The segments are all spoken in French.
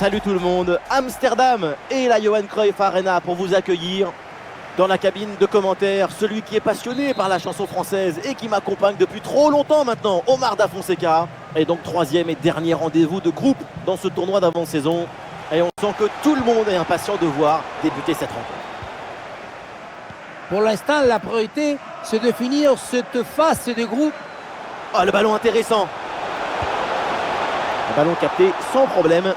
Salut tout le monde, Amsterdam et la Johan Cruyff Arena pour vous accueillir. Dans la cabine de commentaires, celui qui est passionné par la chanson française et qui m'accompagne depuis trop longtemps maintenant, Omar Da Fonseca. Et donc troisième et dernier rendez-vous de groupe dans ce tournoi d'avant-saison. Et on sent que tout le monde est impatient de voir débuter cette rencontre. Pour l'instant, la priorité, c'est de finir cette phase de groupe. Ah, le ballon intéressant. Le ballon capté sans problème.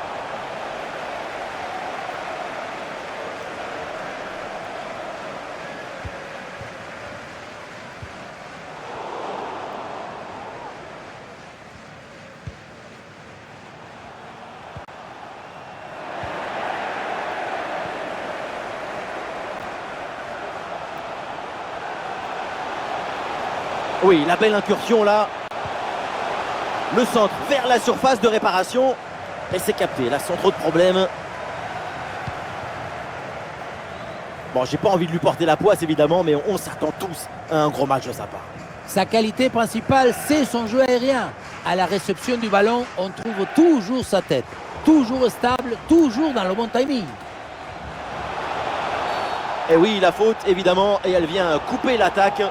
Oui, la belle incursion là. Le centre vers la surface de réparation. Et c'est capté, là sans trop de problèmes. Bon, j'ai pas envie de lui porter la poisse évidemment, mais on s'attend tous à un gros match de sa part. Sa qualité principale, c'est son jeu aérien. À la réception du ballon, on trouve toujours sa tête. Toujours stable, toujours dans le bon timing. Et oui, la faute évidemment, et elle vient couper l'attaque.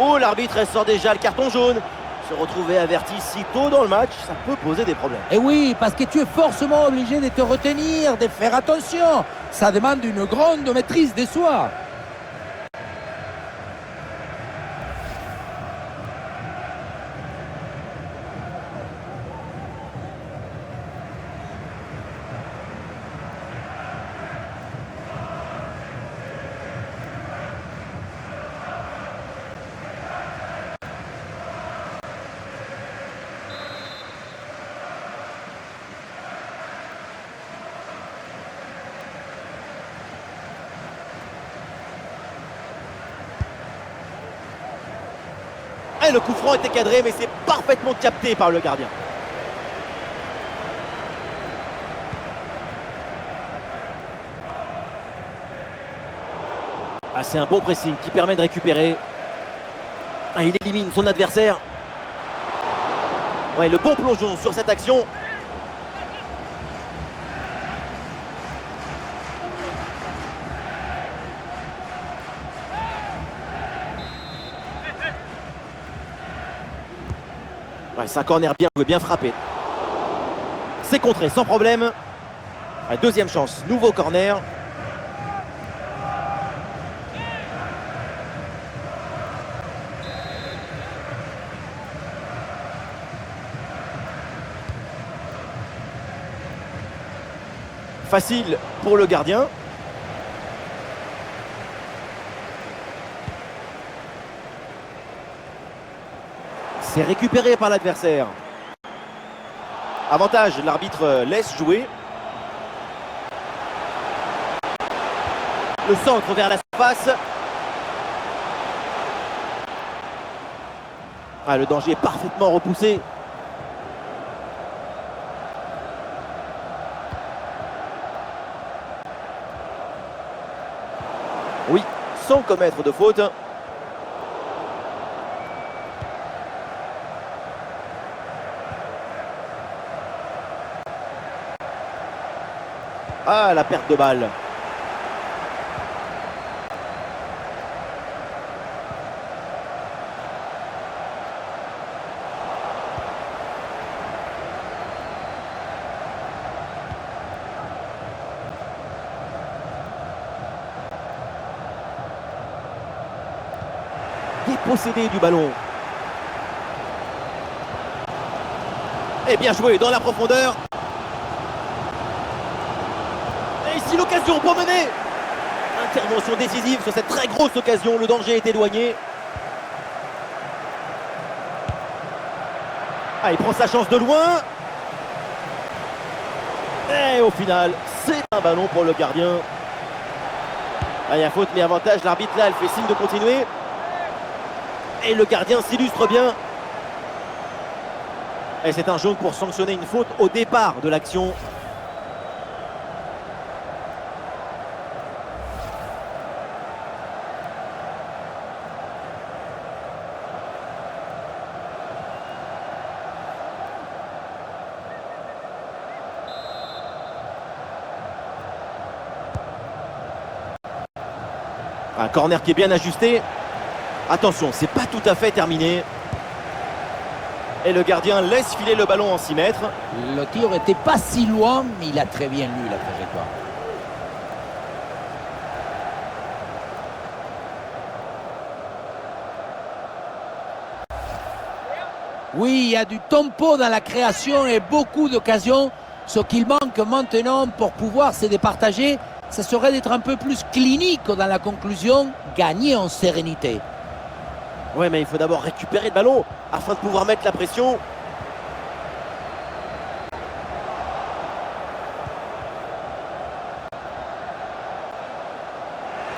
Oh, l'arbitre, elle sort déjà le carton jaune. Se retrouver averti si tôt dans le match, ça peut poser des problèmes. Et oui, parce que tu es forcément obligé de te retenir, de faire attention. Ça demande une grande maîtrise de soi. Et le coup franc était cadré, mais c'est parfaitement capté par le gardien. Ah, c'est un bon pressing qui permet de récupérer. Ah, il élimine son adversaire. Ouais, le bon plongeon sur cette action. Ouais, c'est un corner bien joué, bien frappé. C'est contré sans problème. Ouais, deuxième chance, nouveau corner. Facile pour le gardien. C'est récupéré par l'adversaire. Avantage, l'arbitre laisse jouer. Le centre vers la surface. Ah, le danger est parfaitement repoussé. Oui, sans commettre de faute. Ah, la perte de balle. Dépossédé du ballon. Et bien joué dans la profondeur. Et ici l'occasion pour mener. Intervention décisive sur cette très grosse occasion. Le danger est éloigné. Ah, il prend sa chance de loin. Et au final, c'est un ballon pour le gardien. Ah, il y a faute, mais avantage. L'arbitre là, elle fait signe de continuer. Et le gardien s'illustre bien. Et c'est un jaune pour sanctionner une faute au départ de l'action. Un corner qui est bien ajusté. Attention, c'est pas tout à fait terminé. Et le gardien laisse filer le ballon en 6 mètres. Le tir n'était pas si loin, mais il a très bien lu la trajectoire. Oui, il y a du tempo dans la création et beaucoup d'occasions. Ce qu'il manque maintenant pour pouvoir se départager, ce serait d'être un peu plus clinique dans la conclusion, gagner en sérénité. Ouais, mais il faut d'abord récupérer le ballon afin de pouvoir mettre la pression.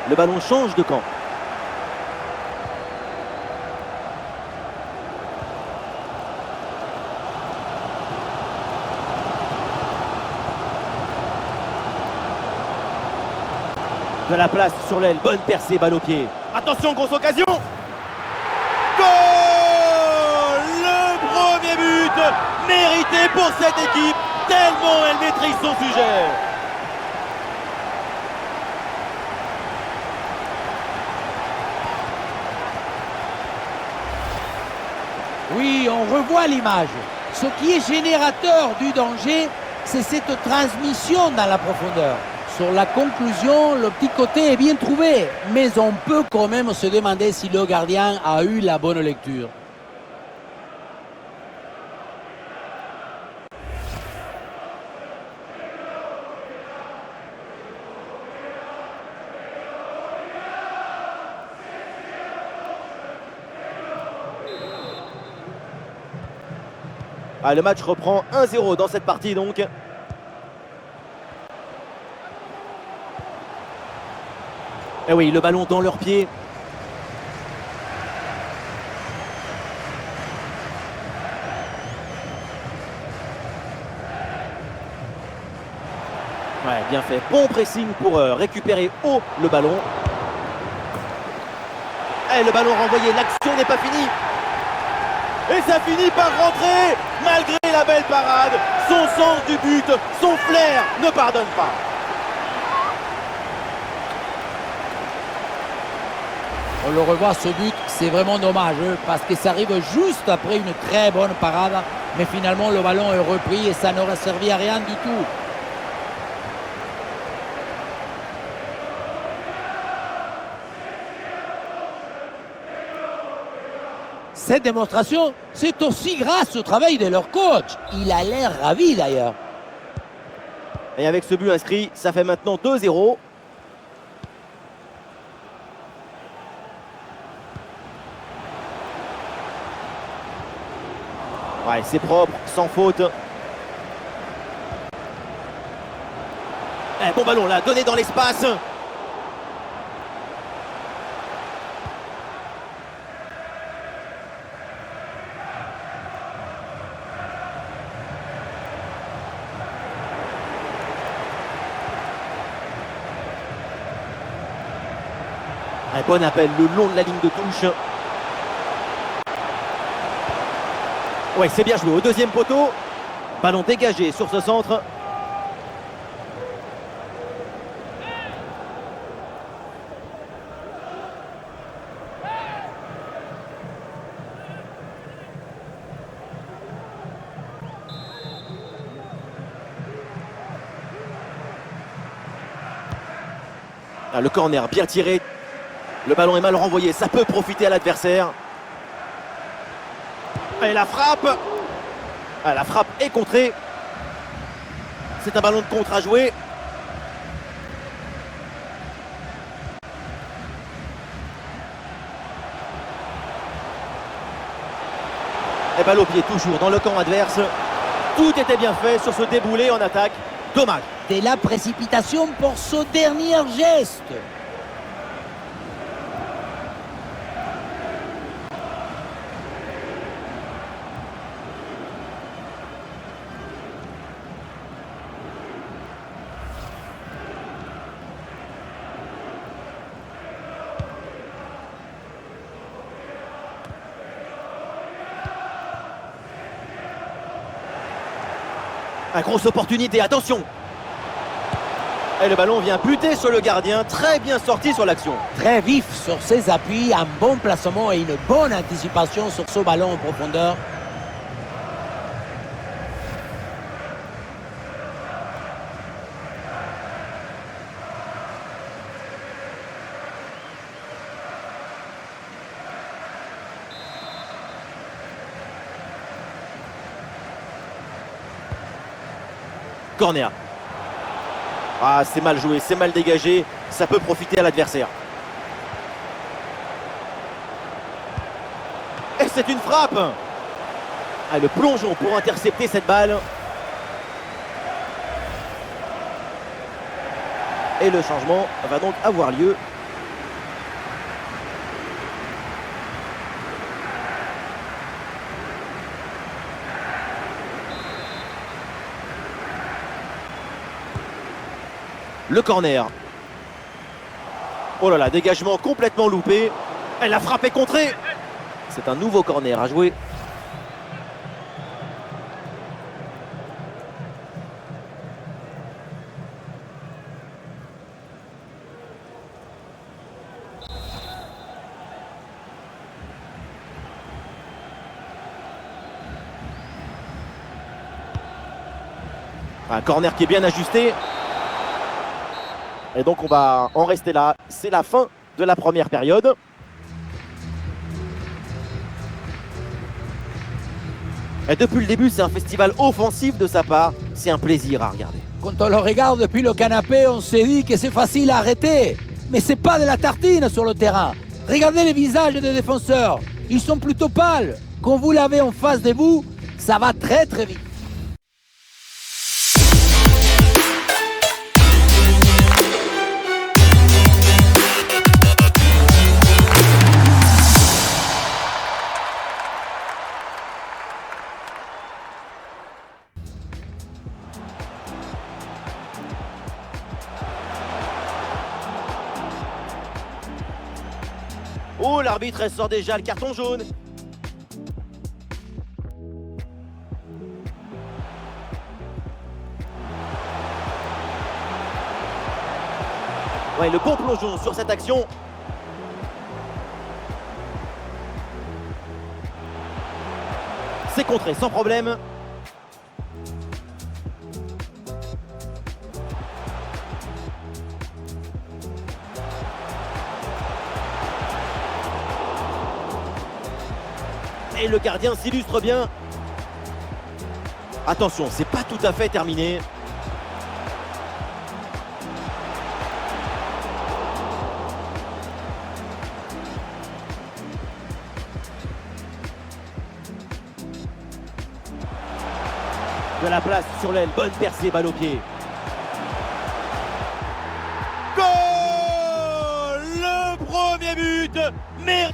Le ballon change de camp. De la place sur l'aile, bonne percée, balle au pied. Attention, grosse occasion. Goal! Le premier but mérité pour cette équipe, tellement elle maîtrise son sujet. Oui, on revoit l'image. Ce qui est générateur du danger, c'est cette transmission dans la profondeur. Sur la conclusion, le petit côté est bien trouvé, mais on peut quand même se demander si le gardien a eu la bonne lecture. Ah, le match reprend 1-0 dans cette partie donc. Et oui, le ballon dans leurs pieds. Ouais, bien fait. Bon pressing pour récupérer haut le ballon. Et le ballon renvoyé, l'action n'est pas finie. Et ça finit par rentrer, malgré la belle parade. Son sens du but, son flair ne pardonne pas. On le revoit, ce but, c'est vraiment dommage parce que ça arrive juste après une très bonne parade. Mais finalement, le ballon est repris et ça n'aurait servi à rien du tout. Cette démonstration, c'est aussi grâce au travail de leur coach. Il a l'air ravi d'ailleurs. Et avec ce but inscrit, ça fait maintenant 2-0. Ouais, c'est propre, sans faute. Bon ballon là, donné dans l'espace. Un bon appel le long de la ligne de touche. Ouais, c'est bien joué au deuxième poteau. Ballon dégagé sur ce centre. Ah, le corner bien tiré. Le ballon est mal renvoyé, ça peut profiter à l'adversaire. Et la frappe. Ah, la frappe est contrée. C'est un ballon de contre à jouer. Et balle au pied toujours dans le camp adverse. Tout était bien fait sur ce déboulé en attaque. Dommage. De la précipitation pour ce dernier geste. Une grosse opportunité, attention. Et le ballon vient buter sur le gardien, très bien sorti sur l'action. Très vif sur ses appuis, un bon placement et une bonne anticipation sur ce ballon en profondeur. Corner. Ah, c'est mal joué, c'est mal dégagé, ça peut profiter à l'adversaire. Et c'est une frappe. Ah, le plongeon pour intercepter cette balle. Et le changement va donc avoir lieu. Le corner. Oh là là, dégagement complètement loupé. Elle a frappé contrée. C'est un nouveau corner à jouer. Un corner qui est bien ajusté. Et donc on va en rester là. C'est la fin de la première période. Et depuis le début, c'est un festival offensif de sa part. C'est un plaisir à regarder. Quand on le regarde depuis le canapé, on se dit que c'est facile à arrêter. Mais c'est pas de la tartine sur le terrain. Regardez les visages des défenseurs. Ils sont plutôt pâles. Quand vous l'avez en face de vous, ça va très très vite. Oh, l'arbitre, elle sort déjà le carton jaune. Ouais, le bon plongeon sur cette action. C'est contré sans problème. Et le gardien s'illustre bien. Attention, c'est pas tout à fait terminé. De la place sur l'aile, bonne percée, balle au pied. Goal! Le premier but! Mais...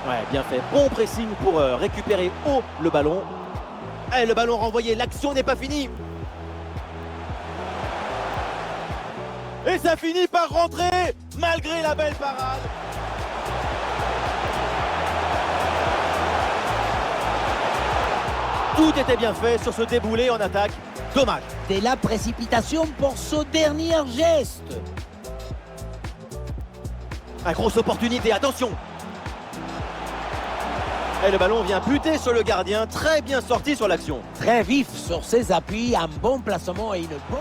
Ouais, bien fait. Bon pressing pour récupérer haut le ballon. Et le ballon renvoyé, l'action n'est pas finie. Et ça finit par rentrer, malgré la belle parade. Tout était bien fait sur ce déboulé en attaque. Dommage. De la précipitation pour ce dernier geste. Une grosse opportunité, attention. Et le ballon vient buter sur le gardien, très bien sorti sur l'action. Très vif sur ses appuis, un bon placement et une bonne...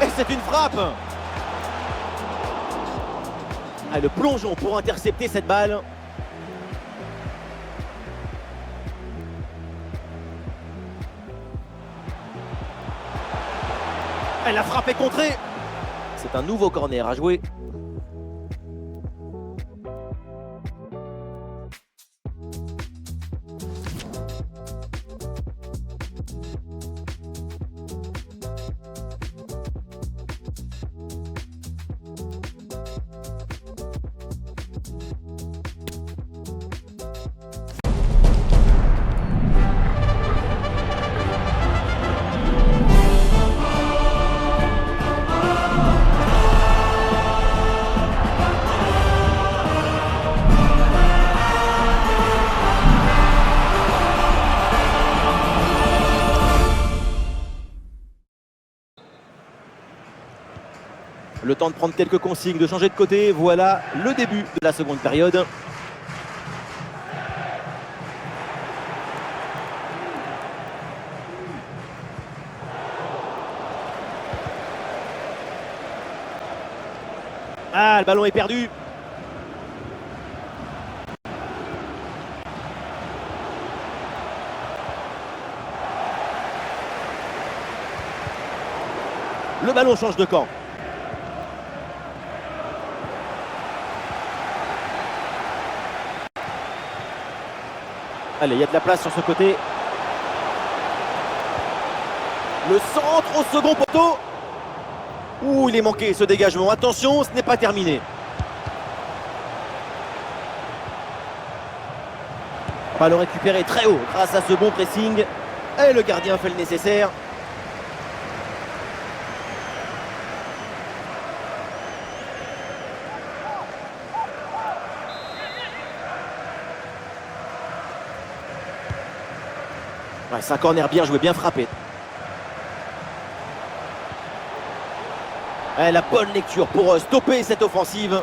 Et c'est une frappe. Ah, le plongeon pour intercepter cette balle. Elle a frappé contrée. C'est un nouveau corner à jouer. Le temps de prendre quelques consignes, de changer de côté. Voilà le début de la seconde période. Ah, le ballon est perdu. Le ballon change de camp. Allez, il y a de la place sur ce côté. Le centre au second poteau. Ouh, il est manqué ce dégagement. Attention, ce n'est pas terminé. Ballon récupéré très haut grâce à ce bon pressing. Et le gardien fait le nécessaire. Ouais, c'est un corner bien joué, bien frappé. Ouais, la bonne lecture pour stopper cette offensive.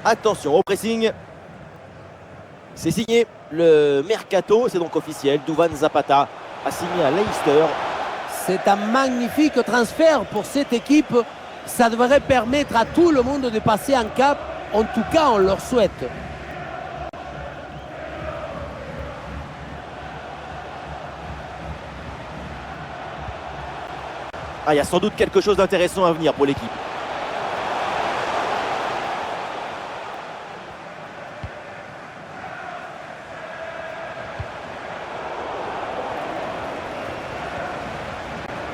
Attention au pressing. C'est signé. Le mercato, c'est donc officiel. Duvan Zapata a signé à Leicester. C'est un magnifique transfert pour cette équipe. Ça devrait permettre à tout le monde de passer un cap. En tout cas, on leur souhaite. Ah, il y a sans doute quelque chose d'intéressant à venir pour l'équipe.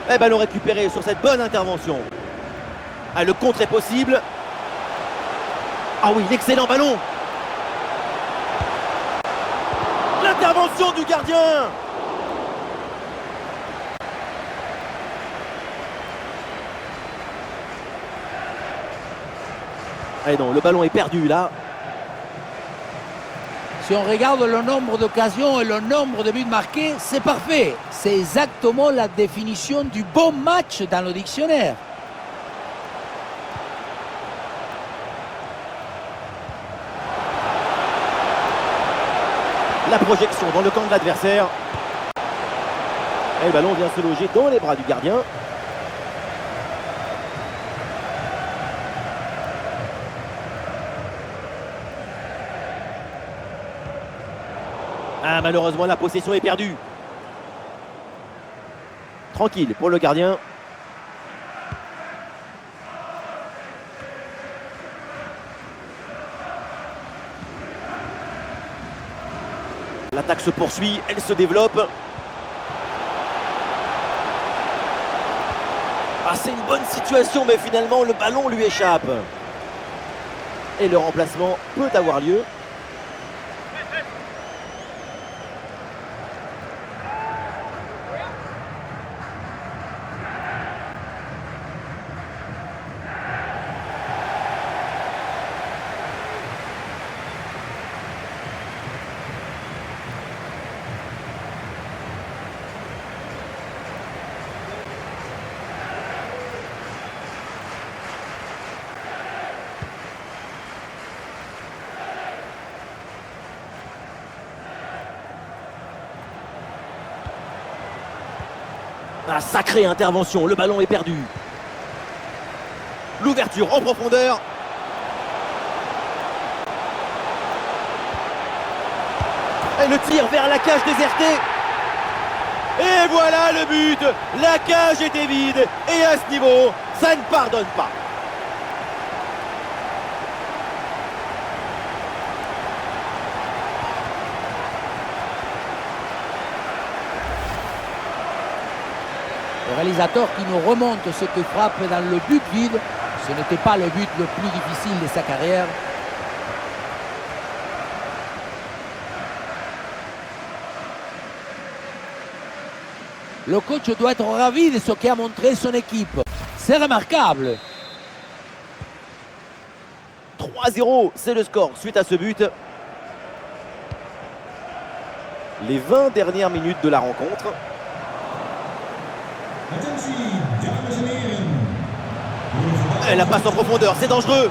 Et ballon récupéré sur cette bonne intervention. Ah, le contre est possible. Ah oui, l'excellent ballon. L'intervention du gardien. Ah non, le ballon est perdu là. Si on regarde le nombre d'occasions et le nombre de buts marqués, c'est parfait. C'est exactement la définition du bon match dans le dictionnaire. La projection dans le camp de l'adversaire. Et le ballon vient se loger dans les bras du gardien. Ah, malheureusement, la possession est perdue. Tranquille pour le gardien. L'attaque se poursuit, elle se développe. Ah, c'est une bonne situation, mais finalement, le ballon lui échappe. Et le remplacement peut avoir lieu. Ah, sacrée intervention, le ballon est perdu. L'ouverture en profondeur. Et le tir vers la cage désertée. Et voilà le but. La cage était vide. Et à ce niveau, ça ne pardonne pas. Le réalisateur qui nous remonte ce que frappe dans le but vide, ce n'était pas le but le plus difficile de sa carrière. Le coach doit être ravi de ce qu'a montré son équipe. C'est remarquable. 3-0, c'est le score suite à ce but. Les 20 dernières minutes de la rencontre. Et la passe en profondeur, c'est dangereux.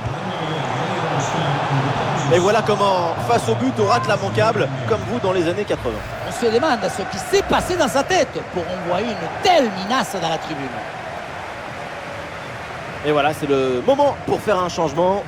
Et voilà comment, face au but, on rate l'immanquable, comme vous dans les années 80. On se demande ce qui s'est passé dans sa tête pour envoyer une telle menace dans la tribune. Et voilà, c'est le moment pour faire un changement.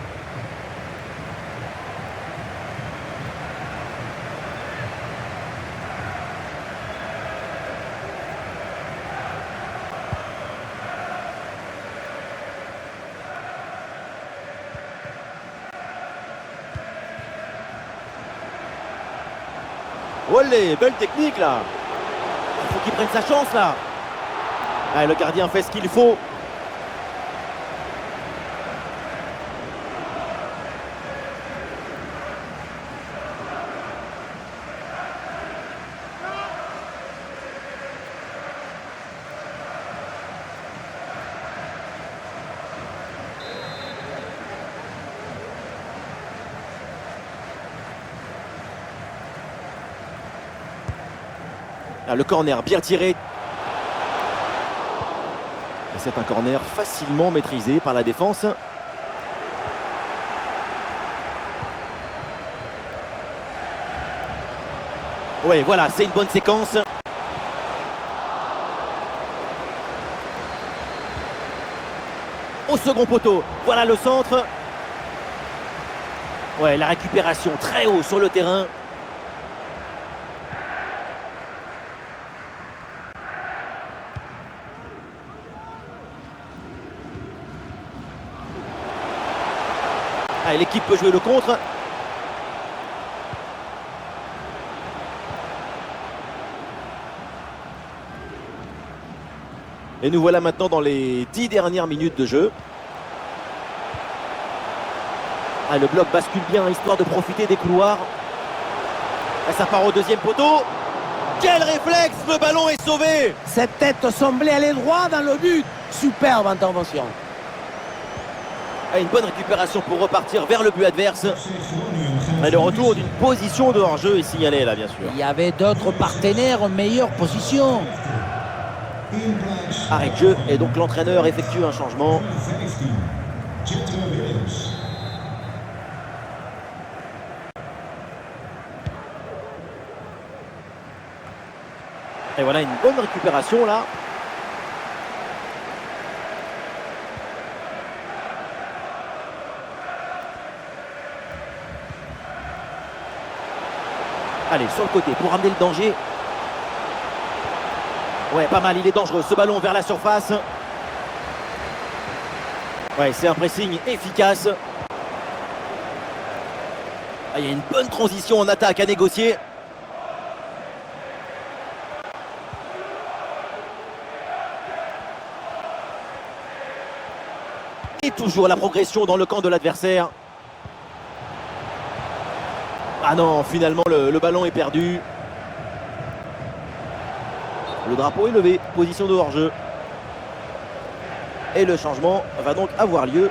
Olé, belle technique là. Il faut qu'il prenne sa chance là. Ah, le gardien fait ce qu'il faut. Ah, le corner bien tiré. Et c'est un corner facilement maîtrisé par la défense. Ouais, voilà, c'est une bonne séquence. Au second poteau, voilà le centre. Ouais, la récupération très haut sur le terrain. Ah, l'équipe peut jouer le contre. Et nous voilà maintenant dans les 10 dernières minutes de jeu. Ah, le bloc bascule bien, histoire de profiter des couloirs. Ah, ça part au deuxième poteau. Quel réflexe! Le ballon est sauvé! Cette tête semblait aller droit dans le but. Superbe intervention. Ah, une bonne récupération pour repartir vers le but adverse. Et le retour d'une position de hors-jeu est signalé là, bien sûr. Il y avait d'autres partenaires en meilleure position. Arrêt de jeu, et donc l'entraîneur effectue un changement. Et voilà une bonne récupération là. Allez, sur le côté pour ramener le danger. Ouais, pas mal, il est dangereux. Ce ballon vers la surface. Ouais, c'est un pressing efficace. Ah, il y a une bonne transition en attaque à négocier. Et toujours la progression dans le camp de l'adversaire. Ah non, finalement le ballon est perdu. Le drapeau est levé, position de hors-jeu. Et le changement va donc avoir lieu.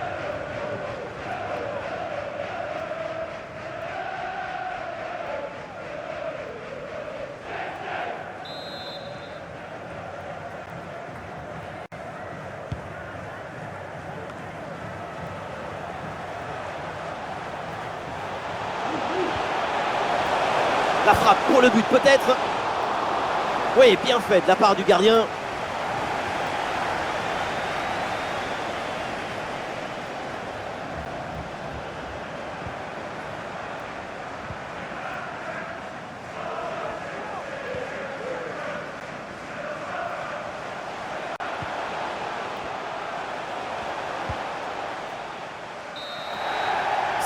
La frappe pour le but peut-être. Oui, bien fait de la part du gardien.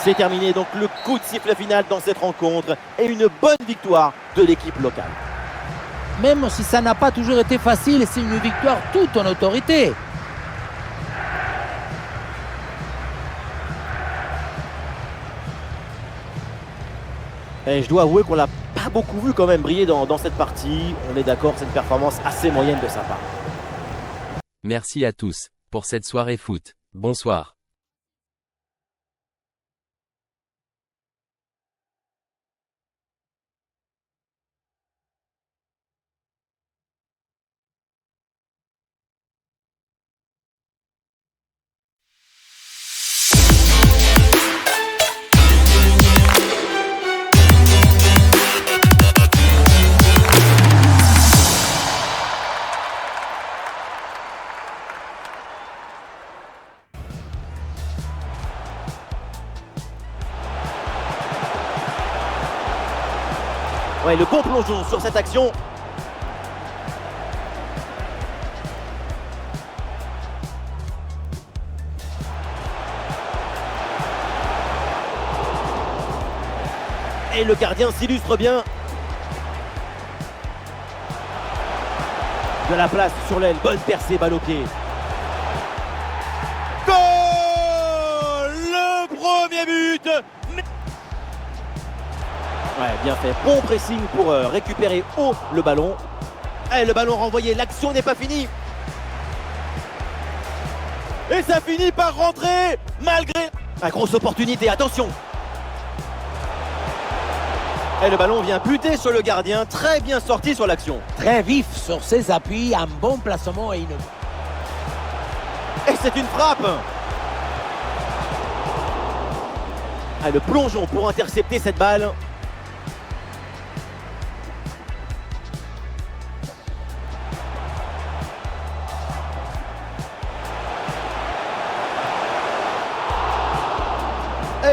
C'est terminé, donc le coup de sifflet final dans cette rencontre et une bonne victoire de l'équipe locale. Même si ça n'a pas toujours été facile, c'est une victoire toute en autorité. Et je dois avouer qu'on l'a pas beaucoup vu quand même briller dans cette partie. On est d'accord, c'est une performance assez moyenne de sa part. Merci à tous pour cette soirée foot. Bonsoir. Ouais, le bon plongeon sur cette action. Et le gardien s'illustre bien. De la place sur l'aile, bonne percée, balle au pied. Goal! Le premier but! Ouais, bien fait. Bon pressing pour récupérer haut le ballon. Et le ballon renvoyé, l'action n'est pas finie. Et ça finit par rentrer malgré la grosse opportunité, attention. Et le ballon vient buter sur le gardien, très bien sorti sur l'action. Très vif sur ses appuis, un bon placement et une... Et c'est une frappe. Ah, le plongeon pour intercepter cette balle.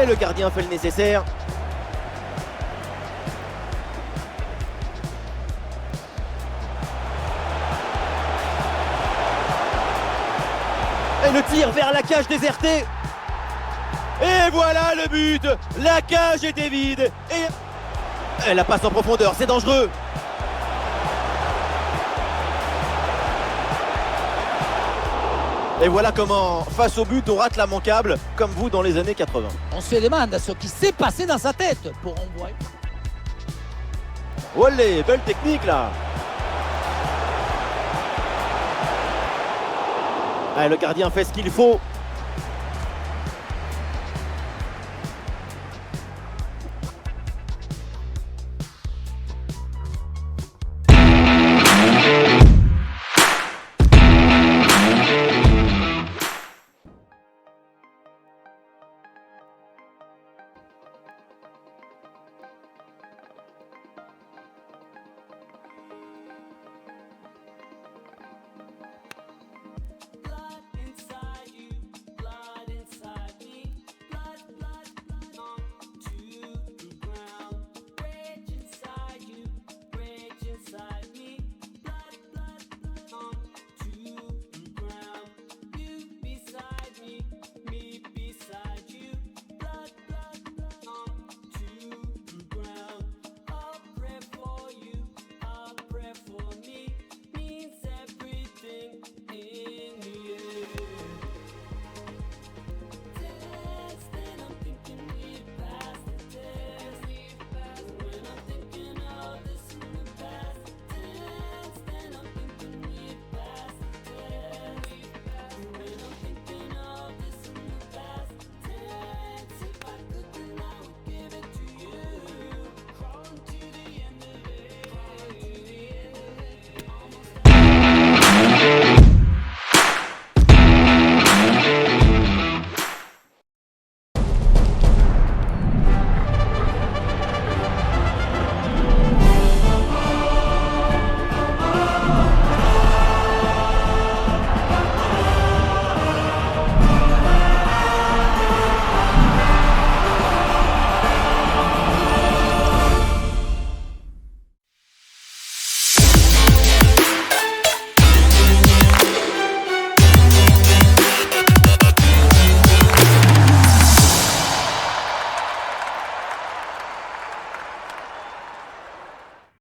Et le gardien fait le nécessaire. Et le tir vers la cage désertée. Et voilà le but. La cage était vide. Et la passe en profondeur, c'est dangereux. Et voilà comment, face au but, on rate l'immanquable, comme vous dans les années 80. On se demande ce qui s'est passé dans sa tête pour envoyer. Olé, belle technique là. Ah, le gardien fait ce qu'il faut.